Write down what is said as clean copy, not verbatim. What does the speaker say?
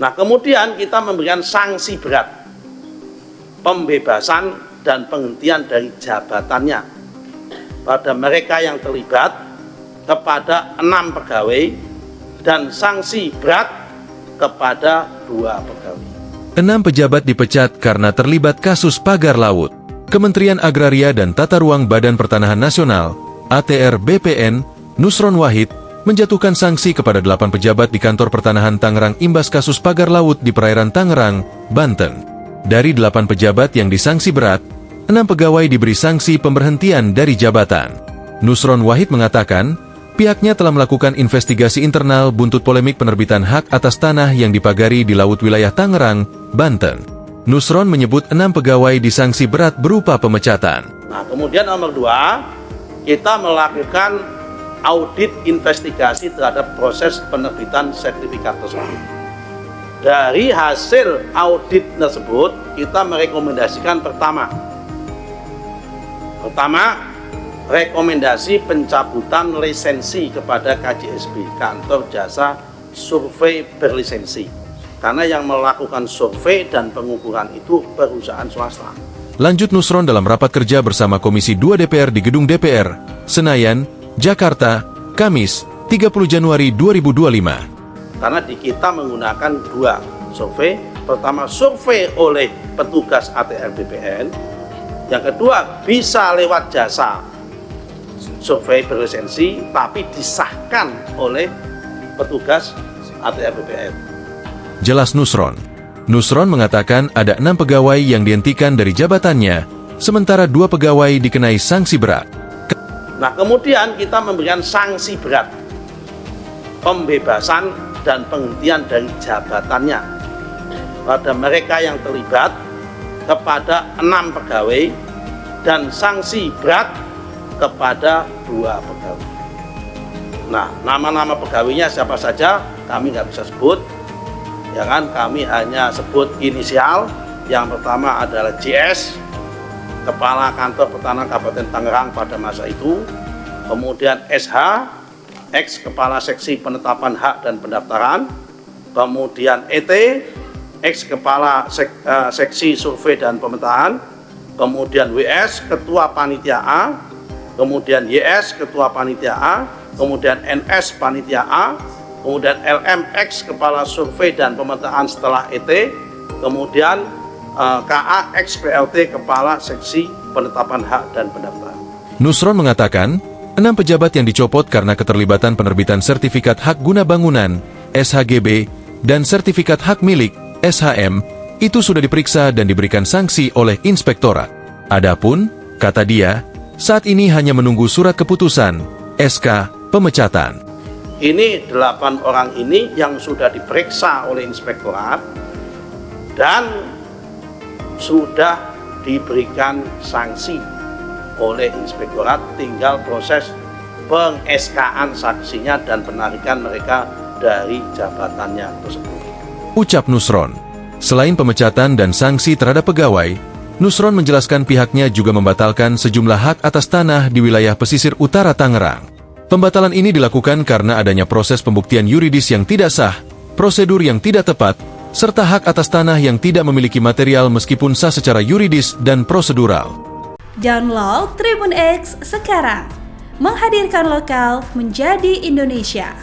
Nah, kemudian kita memberikan sanksi berat, pembebasan dan penghentian dari jabatannya pada mereka yang terlibat kepada 6 pegawai dan sanksi berat kepada 2 pegawai. 6 pejabat dipecat karena terlibat kasus pagar laut. Kementerian Agraria dan Tata Ruang Badan Pertanahan Nasional, ATR BPN, Nusron Wahid, menjatuhkan sanksi kepada 8 pejabat di kantor pertanahan Tangerang imbas kasus pagar laut di perairan Tangerang, Banten. Dari 8 pejabat yang disanksi berat, 6 pegawai diberi sanksi pemberhentian dari jabatan. Nusron Wahid mengatakan, pihaknya telah melakukan investigasi internal buntut polemik penerbitan hak atas tanah yang dipagari di laut wilayah Tangerang, Banten. Nusron menyebut 6 pegawai disanksi berat berupa pemecatan. Nah, kemudian nomor 2, kita melakukan audit investigasi terhadap proses penerbitan sertifikat tersebut. Dari hasil audit tersebut, kita merekomendasikan pertama, rekomendasi pencabutan lisensi kepada KJSB, Kantor Jasa Survei Berlisensi, karena yang melakukan survei dan pengukuran itu perusahaan swasta. Lanjut Nusron dalam rapat kerja bersama Komisi 2 DPR di Gedung DPR, Senayan, Jakarta, Kamis, 30 Januari 2025. Karena di kita menggunakan 2 survei. Pertama, survei oleh petugas ATR BPN. Yang kedua, bisa lewat jasa survei berlisensi, tapi disahkan oleh petugas ATR BPN. Jelas Nusron. Nusron mengatakan ada 6 pegawai yang dihentikan dari jabatannya, sementara 2 pegawai dikenai sanksi berat. Nah, kemudian kita memberikan sanksi berat, pembebasan dan penghentian dari jabatannya pada mereka yang terlibat kepada 6 pegawai dan sanksi berat kepada 2 pegawai. Nah, nama-nama pegawainya siapa saja kami nggak bisa sebut, ya kan? Kami hanya sebut inisial. Yang pertama adalah JS, Kepala Kantor Pertanahan Kabupaten Tangerang pada masa itu. Kemudian SH, ex Kepala Seksi Penetapan Hak dan Pendaftaran. Kemudian ET, ex Kepala Seksi Survei dan Pemetaan. Kemudian WS, Ketua Panitia A. Kemudian YS, Ketua Panitia A. Kemudian NS, Panitia A. Kemudian LM, ex Kepala Survei dan Pemetaan setelah ET. Kemudian KA ex PLT Kepala Seksi Penetapan Hak dan Pendaftaran. Nusron mengatakan, 6 pejabat yang dicopot karena keterlibatan penerbitan sertifikat hak guna bangunan (SHGB) dan sertifikat hak milik (SHM) itu sudah diperiksa dan diberikan sanksi oleh inspektorat. Adapun, kata dia, saat ini hanya menunggu surat keputusan SK pemecatan. Ini 8 orang ini yang sudah diperiksa oleh inspektorat dan sudah diberikan sanksi oleh inspektorat, tinggal proses peng-SK-an sanksinya dan penarikan mereka dari jabatannya tersebut. Ucap Nusron. Selain pemecatan dan sanksi terhadap pegawai, Nusron menjelaskan pihaknya juga membatalkan sejumlah hak atas tanah di wilayah pesisir utara Tangerang. Pembatalan ini dilakukan karena adanya proses pembuktian yuridis yang tidak sah, prosedur yang tidak tepat, serta hak atas tanah yang tidak memiliki material meskipun sah secara yuridis dan prosedural. Download Tribun X sekarang, menghadirkan lokal menjadi Indonesia.